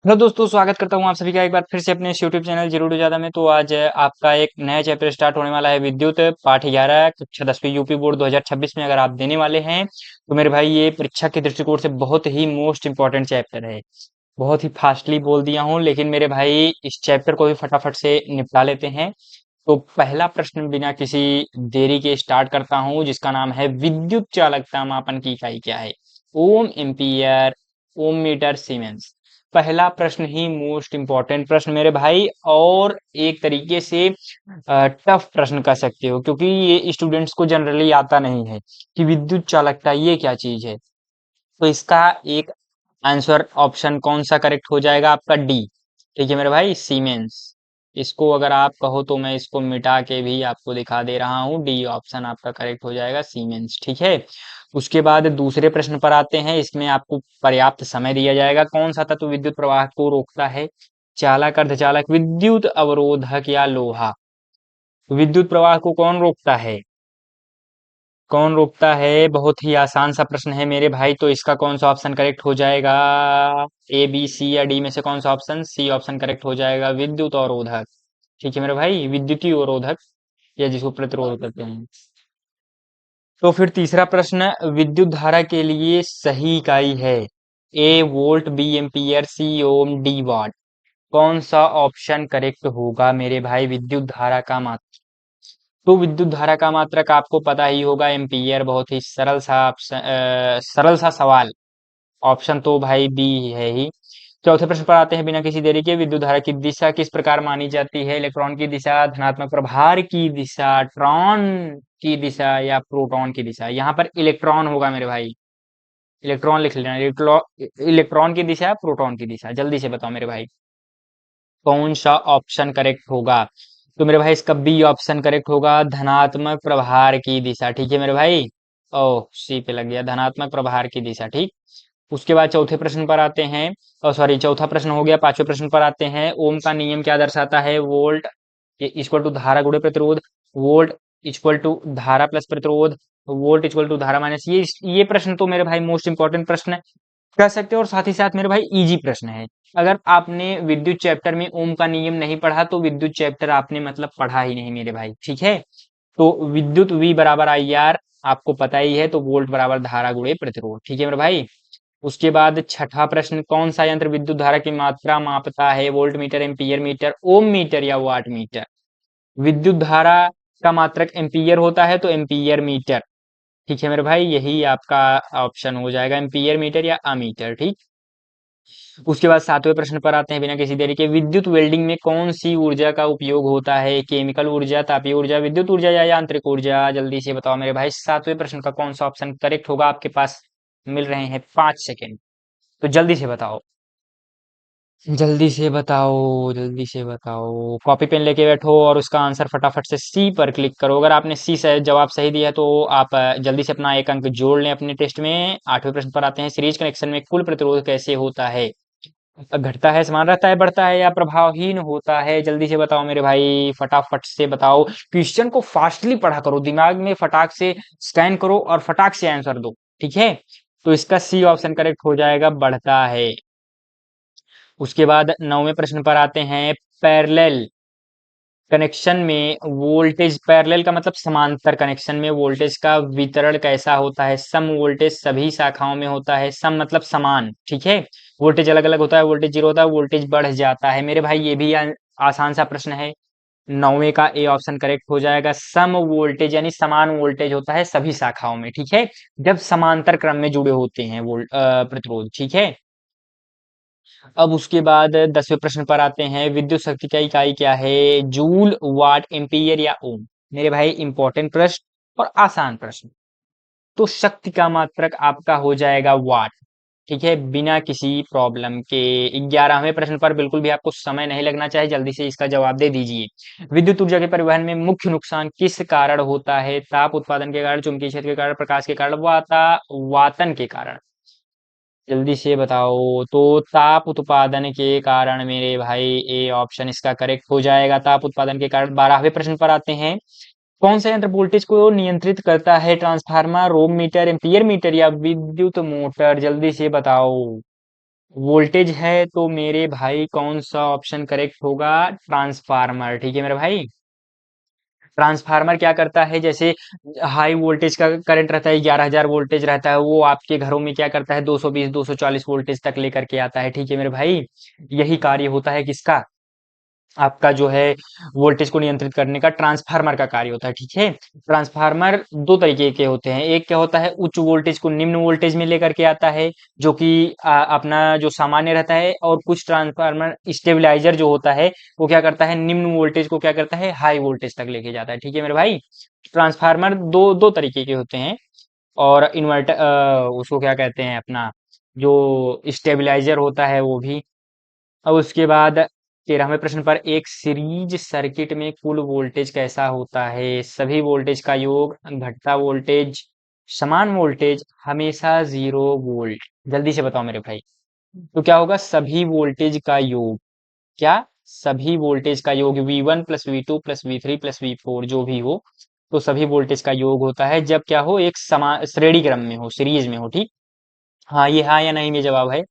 Hello दोस्तों, स्वागत करता हूँ आप सभी का एक बार फिर से अपने इस यूट्यूब चैनल जीरो टू ज्यादा में। तो आज आपका एक नया चैप्टर स्टार्ट होने वाला है, विद्युत पाठ 11 कक्षा 10वीं यूपी बोर्ड 2026 में अगर आप देने वाले हैं तो मेरे भाई ये परीक्षा के दृष्टिकोण से बहुत ही मोस्ट इंपॉर्टेंट चैप्टर है। बहुत ही फास्टली बोल दिया हूँ, लेकिन मेरे भाई इस चैप्टर को भी फटाफट से निपटा लेते हैं। तो पहला प्रश्न बिना किसी देरी के स्टार्ट करता हूँ, जिसका नाम है विद्युत चालकता मापन की इकाई क्या है। ओम, एम्पियर, ओम मीटर, सीमेंस। पहला प्रश्न ही मोस्ट इंपॉर्टेंट प्रश्न मेरे भाई, और एक तरीके से टफ प्रश्न कह सकते हो, क्योंकि ये स्टूडेंट्स को जनरली आता नहीं है कि विद्युत चालकता ये क्या चीज है। तो इसका एक आंसर ऑप्शन कौन सा करेक्ट हो जाएगा आपका? डी। ठीक है मेरे भाई, सीमेंस। इसको अगर आप कहो तो मैं इसको मिटा के भी आपको दिखा दे रहा हूँ, डी ऑप्शन आपका करेक्ट हो जाएगा, सीमेंस। ठीक है। उसके बाद दूसरे प्रश्न पर आते हैं। इसमें आपको पर्याप्त समय दिया जाएगा। कौन सा तत्व विद्युत प्रवाह को रोकता है? चालक, अर्धचालक, विद्युत अवरोधक या लोहा? विद्युत प्रवाह को कौन रोकता है? कौन रोकता है? बहुत ही आसान सा प्रश्न है मेरे भाई। तो इसका कौन सा ऑप्शन करेक्ट हो जाएगा? ए, बी, सी या डी में से कौन सा ऑप्शन? सी ऑप्शन करेक्ट हो जाएगा, विद्युत अवरोधक। ठीक है मेरे भाई, विद्युतीय अवरोधक या जिसको प्रतिरोध कहते हैं। तो फिर तीसरा प्रश्न, विद्युत धारा के लिए सही इकाई है। ए वोल्ट, बी एम्पियर, सी ओम, डी वाट। कौन सा ऑप्शन करेक्ट होगा मेरे भाई? विद्युत धारा का मात्रक। तो विद्युत धारा का मात्रक आपको पता ही होगा, एम्पियर। बहुत ही सरल सा ऑप्शन, सरल सा सवाल। ऑप्शन तो भाई बी है ही। चौथे प्रश्न पर आते हैं बिना किसी देरी के। विद्युत धारा की दिशा किस प्रकार मानी जाती है? इलेक्ट्रॉन की दिशा, धनात्मक प्रभार की दिशा, ट्रॉन की दिशा या प्रोटॉन की दिशा? यहाँ पर इलेक्ट्रॉन होगा मेरे भाई। इलेक्ट्रॉन लिख लेना। इलेक्ट्रॉन की दिशा, प्रोटॉन की दिशा, जल्दी से बताओ मेरे भाई कौन सा ऑप्शन करेक्ट होगा? तो मेरे भाई इसका बी ऑप्शन करेक्ट होगा, धनात्मक प्रभार की दिशा। ठीक है मेरे भाई। ओह, सी पे लग गया, धनात्मक प्रभार की दिशा। ठीक। उसके बाद चौथे प्रश्न पर आते हैं। और सॉरी, चौथा प्रश्न हो गया। पांचवें प्रश्न पर आते हैं। ओम का नियम क्या दर्शाता है? वोल्ट इक्वल टू धारा गुणे प्रतिरोध, वोल्ट इक्वल टू धारा प्लस प्रतिरोध, वोल्ट इक्वल टू धारा माइनस। ये प्रश्न तो मेरे भाई मोस्ट इंपॉर्टेंट प्रश्न है कह सकते हो, और साथ ही साथ मेरे भाई इजी प्रश्न है। अगर आपने विद्युत चैप्टर में ओम का नियम नहीं पढ़ा तो विद्युत चैप्टर आपने मतलब पढ़ा ही नहीं मेरे भाई। ठीक है। तो विद्युत V बराबर आई आर आपको पता ही है, तो वोल्ट बराबर धारा गुणे प्रतिरोध। ठीक है मेरे भाई। उसके बाद छठा प्रश्न, कौन सा यंत्र विद्युत धारा की मात्रा मापता है? वोल्ट मीटर, एम्पियर मीटर, ओम मीटर या वाट मीटर? विद्युत धारा का मात्रक एम्पियर होता है, तो एम्पियर मीटर। ठीक है मेरे भाई, यही आपका ऑप्शन हो जाएगा, एम्पियर मीटर या अमीटर। ठीक। उसके बाद सातवें प्रश्न पर आते हैं बिना किसी देरी के। विद्युत वेल्डिंग में कौन सी ऊर्जा का उपयोग होता है? केमिकल ऊर्जा, तापीय ऊर्जा, विद्युत ऊर्जा या यांत्रिक ऊर्जा? जल्दी से बताओ मेरे भाई, सातवें प्रश्न का कौन सा ऑप्शन करेक्ट होगा? आपके पास मिल रहे हैं 5 सेकेंड, तो जल्दी से बताओ। जल्दी से बताओ, जल्दी से बताओ। कॉपी पेन लेके बैठो और उसका आंसर फटाफट से सी पर क्लिक करो। अगर आपने सी से जवाब सही दिया है तो आप जल्दी से अपना एक अंक जोड़ लें अपने टेस्ट में। आठवें प्रश्न पर आते हैं। सीरीज कनेक्शन में कुल प्रतिरोध कैसे होता है? घटता है, समान रहता है, बढ़ता है या प्रभावहीन होता है? जल्दी से बताओ मेरे भाई, फटाफट से बताओ। क्वेश्चन को फास्टली पढ़ा करो, दिमाग में फटाक से स्कैन करो और फटाक से आंसर दो। ठीक है। तो इसका सी ऑप्शन करेक्ट हो जाएगा, बढ़ता है। उसके बाद नौवें प्रश्न पर आते हैं। पैरेलल कनेक्शन में वोल्टेज, पैरेलल का मतलब समांतर कनेक्शन में वोल्टेज का वितरण कैसा होता है? सम वोल्टेज सभी शाखाओं में होता है। सम मतलब समान। ठीक है। वोल्टेज अलग अलग होता है, वोल्टेज जीरो होता है, वोल्टेज बढ़ जाता है। मेरे भाई ये भी आसान सा प्रश्न है। नौवे का ए ऑप्शन करेक्ट हो जाएगा, सम वोल्टेज यानी समान वोल्टेज होता है सभी शाखाओं में। ठीक है। जब समांतर क्रम में जुड़े होते हैं प्रतिरोध। ठीक है। अब उसके बाद 10वें प्रश्न पर आते हैं। विद्युत शक्ति का इकाई क्या है? जूल, वाट, एम्पीयर या ओम? मेरे भाई इंपॉर्टेंट प्रश्न और आसान प्रश्न। तो शक्ति का मात्रक आपका हो जाएगा वाट। ठीक है, बिना किसी प्रॉब्लम के। 11वें प्रश्न पर बिल्कुल भी आपको समय नहीं लगना चाहिए, जल्दी से इसका जवाब दे दीजिए। विद्युत ऊर्जा के परिवहन में मुख्य नुकसान किस कारण होता है? ताप उत्पादन के कारण, चुंबकीय क्षेत्र के कारण, प्रकाश के कारण, वातन के कारण? जल्दी से बताओ। तो ताप उत्पादन के कारण मेरे भाई ए ऑप्शन इसका करेक्ट हो जाएगा, ताप उत्पादन के कारण। 12वें प्रश्न पर आते हैं। कौन सा यंत्र वोल्टेज को नियंत्रित करता है? ट्रांसफार्मर, ओम मीटर, एम्पियर मीटर या विद्युत मोटर? जल्दी से बताओ। वोल्टेज है तो मेरे भाई कौन सा ऑप्शन करेक्ट होगा? ट्रांसफार्मर। ठीक है मेरे भाई। ट्रांसफार्मर क्या करता है, जैसे हाई वोल्टेज का करंट रहता है, 11,000 वोल्टेज रहता है, वो आपके घरों में क्या करता है, 220 240 वोल्टेज तक लेकर के आता है। ठीक है मेरे भाई। यही कार्य होता है किसका? आपका जो है वोल्टेज को नियंत्रित करने का ट्रांसफार्मर का कार्य होता है। ठीक है। ट्रांसफार्मर दो तरीके के होते हैं। एक क्या होता है, उच्च वोल्टेज को निम्न वोल्टेज में लेकर के आता है, जो कि अपना जो सामान्य रहता है। और कुछ ट्रांसफार्मर स्टेबलाइजर जो होता है, वो क्या करता है, निम्न वोल्टेज को क्या करता है, हाई वोल्टेज तक लेके जाता है। ठीक है मेरे भाई। ट्रांसफार्मर दो दो तरीके के होते हैं। और इन्वर्टर, उसको क्या कहते हैं, अपना जो स्टेबलाइजर होता है वो भी। अब उसके बाद 13वें प्रश्न पर, एक सीरीज सर्किट में कुल वोल्टेज कैसा होता है? सभी वोल्टेज का योग, घटता वोल्टेज, समान वोल्टेज, हमेशा 0 वोल्ट। जल्दी से बताओ मेरे भाई। तो क्या होगा? सभी वोल्टेज का योग। क्या? सभी वोल्टेज का योग, V1 plus V2 plus V3 plus V4 जो भी हो, तो सभी वोल्टेज का योग होता है जब क्या हो, एक समान श्रेणी क्रम में हो, सीरीज में हो। ठीक। हाँ, ये हाँ या नहीं में जवाब है।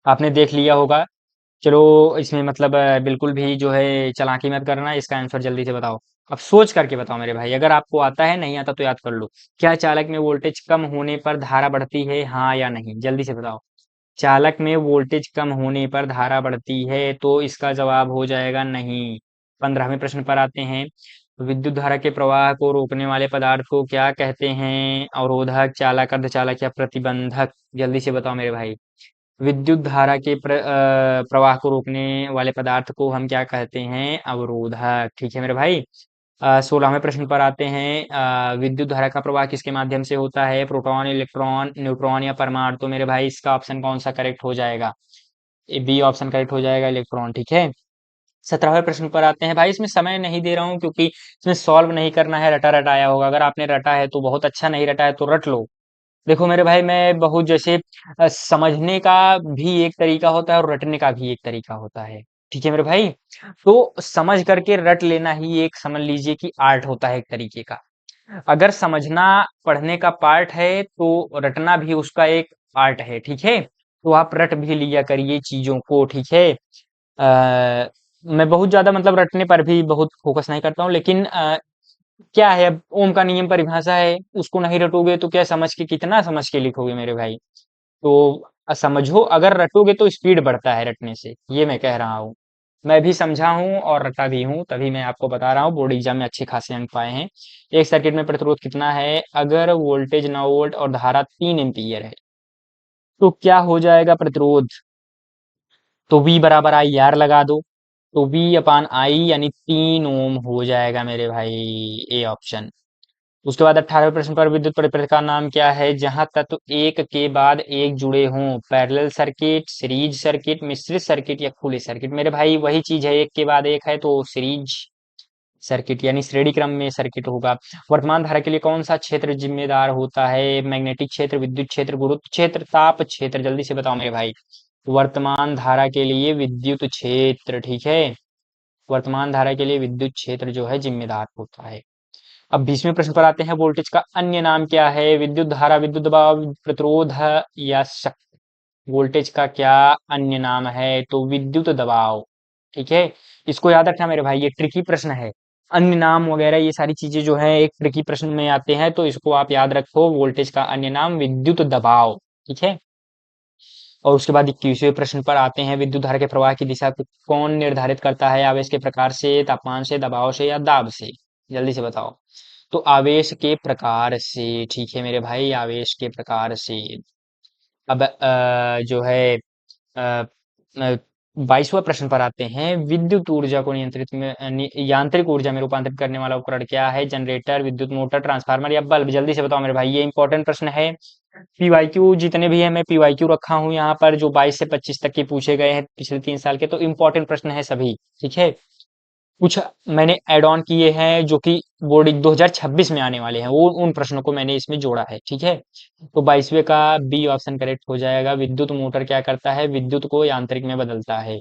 आपने देख लिया होगा। चलो इसमें मतलब बिल्कुल भी जो है चालाकी मत करना, इसका आंसर जल्दी से बताओ। अब सोच करके बताओ मेरे भाई, अगर आपको आता है, नहीं आता तो याद कर लो। क्या चालक में वोल्टेज कम होने पर धारा बढ़ती है, हाँ या नहीं? जल्दी से बताओ। चालक में वोल्टेज कम होने पर धारा बढ़ती है, तो इसका जवाब हो जाएगा नहीं। 15वें प्रश्न पर आते हैं। विद्युत धारा के प्रवाह को रोकने वाले पदार्थ को क्या कहते हैं? अवरोधक, चालक, अर्धचालक या प्रतिबंधक? जल्दी से बताओ मेरे भाई। विद्युत धारा के प्रवाह को रोकने वाले पदार्थ को हम क्या कहते हैं? अवरोधक। ठीक है मेरे भाई। 16वें प्रश्न पर आते हैं। विद्युत धारा का प्रवाह किसके माध्यम से होता है? प्रोटॉन, इलेक्ट्रॉन, न्यूट्रॉन या परमाणु? तो मेरे भाई इसका ऑप्शन कौन सा करेक्ट हो जाएगा? बी ऑप्शन करेक्ट हो जाएगा, इलेक्ट्रॉन। ठीक है। 17वें प्रश्न पर आते हैं। भाई इसमें समय नहीं दे रहा हूँ, क्योंकि इसमें सॉल्व नहीं करना है, रटा रटाया होगा। अगर आपने रटा है तो बहुत अच्छा, नहीं रटा है तो रट लो। देखो मेरे भाई, मैं बहुत जैसे समझने का भी एक तरीका होता है और रटने का भी एक तरीका होता है। ठीक है मेरे भाई। तो समझ करके रट लेना ही एक, समझ लीजिए कि आर्ट होता है एक तरीके का। अगर समझना पढ़ने का पार्ट है, तो रटना भी उसका एक आर्ट है। ठीक है। तो आप रट भी लिया करिए चीजों को। ठीक है। मैं बहुत ज्यादा मतलब रटने पर भी बहुत फोकस नहीं करता हूँ, लेकिन क्या है, अब ओम का नियम परिभाषा है, उसको नहीं रटोगे तो क्या, समझ के कितना समझ के लिखोगे मेरे भाई? तो समझो, अगर रटोगे तो स्पीड बढ़ता है रटने से, ये मैं कह रहा हूँ। मैं भी समझा हूँ और रटा भी हूँ, तभी मैं आपको बता रहा हूँ। बोर्ड एग्जाम में अच्छे खासे अंक पाए हैं। एक सर्किट में प्रतिरोध कितना है? अगर वोल्टेज 9 वोल्ट और धारा 3 एम्पीयर है, तो क्या हो जाएगा प्रतिरोध? तो V बराबर आई आर लगा दो। तो V अपान आई यानी 3 ओम हो जाएगा मेरे भाई, ए ऑप्शन। उसके बाद 18वें प्रश्न पर, विद्युत परिपथ का नाम क्या है जहां तत्व एक के बाद एक जुड़े हों? पैरेलल सर्किट, सीरीज सर्किट, मिश्रित सर्किट या खुले सर्किट? मेरे भाई वही चीज है, एक के बाद एक है तो सीरीज सर्किट यानी श्रेणी क्रम में सर्किट होगा। वर्तमान धारा के लिए कौन सा क्षेत्र जिम्मेदार होता है? मैग्नेटिक क्षेत्र, विद्युत क्षेत्र, गुरुत्व क्षेत्र, ताप क्षेत्र? जल्दी से बताओ मेरे भाई। वर्तमान धारा के लिए विद्युत क्षेत्र। ठीक है। वर्तमान धारा के लिए विद्युत क्षेत्र जो है जिम्मेदार होता है। अब 20वें प्रश्न पर आते हैं। वोल्टेज का अन्य नाम क्या है? विद्युत धारा, विद्युत दबाव, प्रतिरोध या शक्ति? वोल्टेज का क्या अन्य नाम है? तो विद्युत दबाव। ठीक है। इसको याद रखना मेरे भाई, ये ट्रिकी प्रश्न है। अन्य नाम वगैरह ये सारी चीजें जो है एक ट्रिकी प्रश्न में आते हैं, तो इसको आप याद रखो। वोल्टेज का अन्य नाम विद्युत दबाव। ठीक है। और उसके बाद 21वें प्रश्न पर आते हैं। विद्युत धारा के प्रवाह की दिशा को कौन निर्धारित करता है? आवेश के प्रकार से, तापमान से, दबाव से या दाब से? जल्दी से बताओ। तो आवेश के प्रकार से। ठीक है मेरे भाई, आवेश के प्रकार से। अब जो है 22वां प्रश्न पर आते हैं। विद्युत ऊर्जा को नियंत्रित में यांत्रिक ऊर्जा में रूपांतरित करने वाला उपकरण क्या है? जनरेटर, विद्युत मोटर, ट्रांसफार्मर या बल्ब? जल्दी से बताओ मेरे भाई, ये इंपॉर्टेंट प्रश्न है। पीवाईक्यू जितने भी है, मैं पीवाईक्यू रखा हूँ यहाँ पर, जो 22 से 25 तक के पूछे गए हैं पिछले 3 साल के, तो इंपॉर्टेंट प्रश्न है सभी। ठीक है। कुछ मैंने ऐड ऑन किए हैं जो कि बोर्ड 2026 में आने वाले हैं, वो उन प्रश्नों को मैंने इसमें जोड़ा है। ठीक है। तो 22वें का बी ऑप्शन करेक्ट हो जाएगा। विद्युत मोटर क्या करता है? विद्युत को यांत्रिक में बदलता है।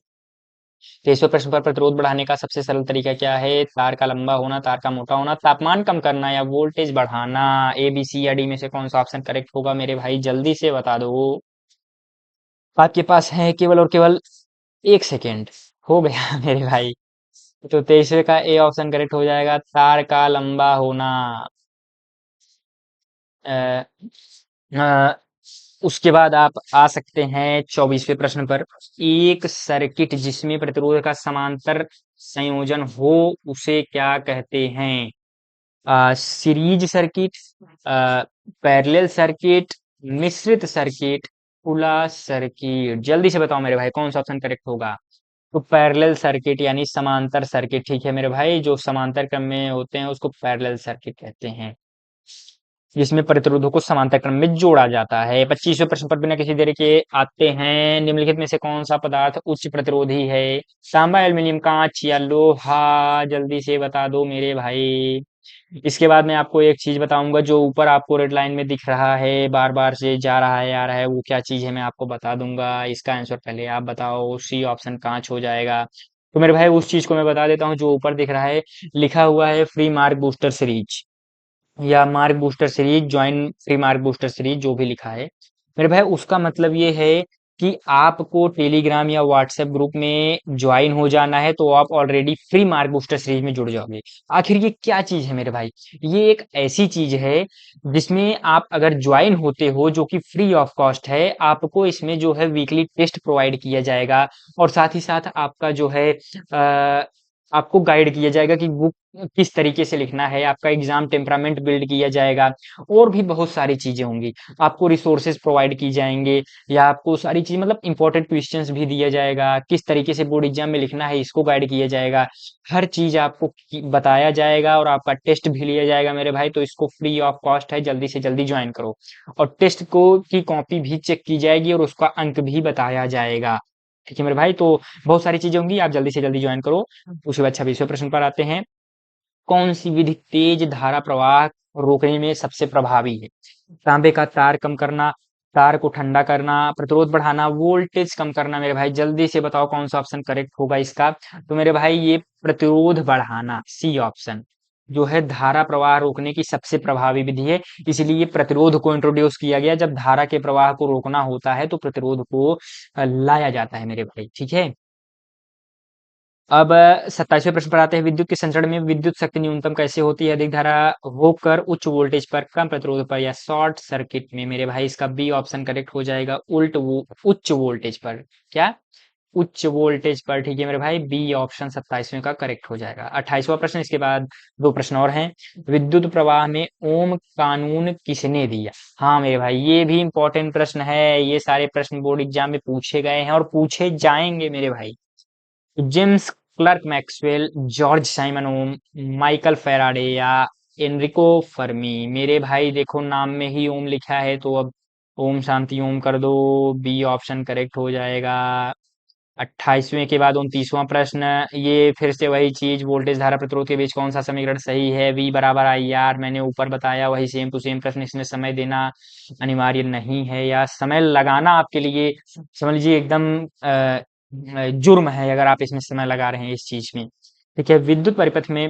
23वें प्रश्न पर, प्रतिरोध बढ़ाने का सबसे सरल तरीका क्या है? तार का लंबा होना, तार का मोटा होना, तापमान कम करना या वोल्टेज बढ़ाना? ए, बी, सी या डी में से कौन सा ऑप्शन करेक्ट होगा मेरे भाई? जल्दी से बता दो। आपके पास है केवल और केवल 1 सेकेंड। हो गया मेरे भाई। तो 23वें का ए ऑप्शन करेक्ट हो जाएगा, तार का लंबा होना। अ, अ, उसके बाद आप आ सकते हैं 24वें प्रश्न पर। एक सर्किट जिसमें प्रतिरोध का समांतर संयोजन हो उसे क्या कहते हैं? सीरीज सर्किट, पैरेलल सर्किट, मिश्रित सर्किट, खुला सर्किट। जल्दी से बताओ मेरे भाई कौन सा ऑप्शन करेक्ट होगा? तो पैरेलल सर्किट यानी समांतर सर्किट। ठीक है मेरे भाई, जो समांतर क्रम में होते हैं उसको पैरेलल सर्किट कहते हैं, जिसमें प्रतिरोधों को समांतर क्रम में जोड़ा जाता है। 25वें प्रश्न पर बिना किसी देरी के आते हैं। निम्नलिखित में से कौन सा पदार्थ उच्च प्रतिरोधी है? तांबा, एल्युमिनियम, कांच या लोहा? जल्दी से बता दो मेरे भाई। इसके बाद मैं आपको एक चीज बताऊंगा, जो ऊपर आपको रेड लाइन में दिख रहा है, बार बार से जा रहा है आ रहा है, वो क्या चीज है मैं आपको बता दूंगा। इसका आंसर पहले आप बताओ। सी ऑप्शन कांच हो जाएगा। तो मेरे भाई उस चीज को मैं बता देता हूँ जो ऊपर दिख रहा है। लिखा हुआ है फ्री मार्क बूस्टर सीरीज या mark booster series, join free mark booster series, जो भी लिखा है मेरे भाई, उसका मतलब ये है कि आपको टेलीग्राम या व्हाट्सएप ग्रुप में ज्वाइन हो जाना है, तो आप already free mark booster series में जुड़ जाओगे। आखिर ये क्या चीज है मेरे भाई? ये एक ऐसी चीज है जिसमें आप अगर ज्वाइन होते हो, जो कि फ्री ऑफ कॉस्ट है, आपको इसमें जो है वीकली टेस्ट प्रोवाइड किया जाएगा, और साथ ही साथ आपका जो है आपको गाइड किया जाएगा कि बुक किस तरीके से लिखना है, आपका एग्जाम टेम्परामेंट बिल्ड किया जाएगा, और भी बहुत सारी चीजें होंगी। आपको रिसोर्सेज प्रोवाइड की जाएंगे, या आपको सारी चीज मतलब इंपॉर्टेंट क्वेश्चंस भी दिया जाएगा, किस तरीके से बोर्ड एग्जाम में लिखना है इसको गाइड किया जाएगा। हर चीज आपको बताया जाएगा, और आपका टेस्ट भी लिया जाएगा मेरे भाई। तो इसको फ्री ऑफ कॉस्ट है, जल्दी से जल्दी ज्वाइन करो। और टेस्ट को की कॉपी भी चेक की जाएगी, और उसका अंक भी बताया जाएगा। ठीक है मेरे भाई, तो बहुत सारी चीजें होंगी, आप जल्दी से जल्दी ज्वाइन करो। उसके बाद 26वें प्रश्न पर आते हैं। कौन सी विधि तेज धारा प्रवाह रोकने में सबसे प्रभावी है? तांबे का तार कम करना, तार को ठंडा करना, प्रतिरोध बढ़ाना, वोल्टेज कम करना। मेरे भाई जल्दी से बताओ कौन सा ऑप्शन करेक्ट होगा इसका? तो मेरे भाई ये प्रतिरोध बढ़ाना, सी ऑप्शन, जो है धारा प्रवाह रोकने की सबसे प्रभावी विधि है। इसलिए प्रतिरोध को इंट्रोड्यूस किया गया। जब धारा के प्रवाह को रोकना होता है तो प्रतिरोध को लाया जाता है मेरे भाई। ठीक है। अब 27वें प्रश्न पर आते हैं। विद्युत के संचरण में विद्युत शक्ति न्यूनतम कैसे होती है? अधिक धारा होकर उच्च वोल्टेज पर, कम प्रतिरोध पर, या शॉर्ट सर्किट में? मेरे भाई इसका बी ऑप्शन करेक्ट हो जाएगा, उच्च वोल्टेज पर। क्या? उच्च वोल्टेज पर। ठीक है मेरे भाई, बी ऑप्शन 27वें का करेक्ट हो जाएगा। 28वां प्रश्न, इसके बाद दो प्रश्न और हैं। विद्युत प्रवाह में ओम कानून किसने दिया? हाँ मेरे भाई, ये भी इंपॉर्टेंट प्रश्न है। ये सारे प्रश्न बोर्ड एग्जाम में पूछे गए हैं और पूछे जाएंगे मेरे भाई। James Clerk Maxwell, George Simon Ohm, Michael Faraday, या एनरिको फर्मी? मेरे भाई देखो नाम में ही ओम लिखा है, तो अब ओम शांति ओम कर दो। बी ऑप्शन करेक्ट हो जाएगा। 28वें के बाद 29वां प्रश्न, ये फिर से वही चीज, वोल्टेज धारा प्रतिरोध के बीच कौन सा समीकरण सही है? V बराबर आई आर। मैंने ऊपर बताया वही सेम टू सेम प्रश्न, इसमें समय देना अनिवार्य नहीं है, या समय लगाना आपके लिए समझ लीजिए एकदम जुर्म है अगर आप इसमें समय लगा रहे हैं इस चीज में। ठीक है। विद्युत परिपथ में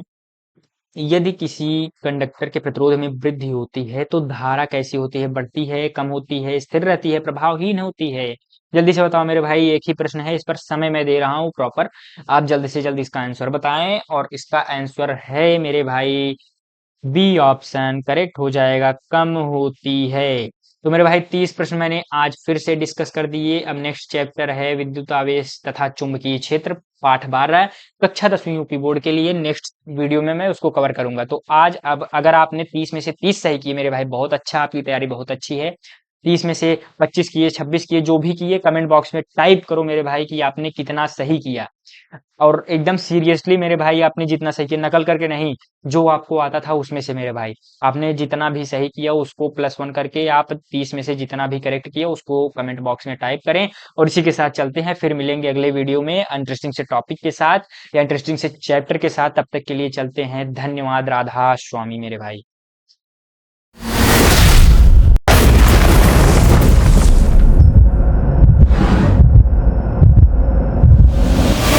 यदि किसी कंडक्टर के प्रतिरोध में वृद्धि होती है तो धारा कैसी होती है? बढ़ती है, कम होती है, स्थिर रहती है, प्रभावहीन होती है? जल्दी से बताओ मेरे भाई, एक ही प्रश्न है, इस पर समय मैं दे रहा हूँ प्रॉपर। आप जल्दी से जल्दी इसका आंसर बताएं, और इसका आंसर है मेरे भाई बी ऑप्शन करेक्ट हो जाएगा, कम होती है। तो मेरे भाई 30 प्रश्न मैंने आज फिर से डिस्कस कर दिए। अब नेक्स्ट चैप्टर है विद्युत आवेश तथा चुंबकीय क्षेत्र, पाठ 12, कक्षा 10वीं यूपी बोर्ड के लिए। नेक्स्ट वीडियो में मैं उसको कवर करूंगा। तो आज अब अगर आपने 30 में से 30 सही किए मेरे भाई, बहुत अच्छा, आपकी तैयारी बहुत अच्छी है। 30 में से 25 किए, 26 किए, जो भी किए कमेंट बॉक्स में टाइप करो मेरे भाई कि आपने कितना सही किया। और एकदम सीरियसली मेरे भाई, आपने जितना सही किया, नकल करके नहीं, जो आपको आता था उसमें से मेरे भाई, आपने जितना भी सही किया उसको +1 करके आप 30 में से जितना भी करेक्ट किया उसको कमेंट बॉक्स में टाइप करें। और इसी के साथ चलते हैं, फिर मिलेंगे अगले वीडियो में इंटरेस्टिंग से टॉपिक के साथ या इंटरेस्टिंग से चैप्टर के साथ। तब तक के लिए चलते हैं, धन्यवाद, राधा स्वामी मेरे भाई।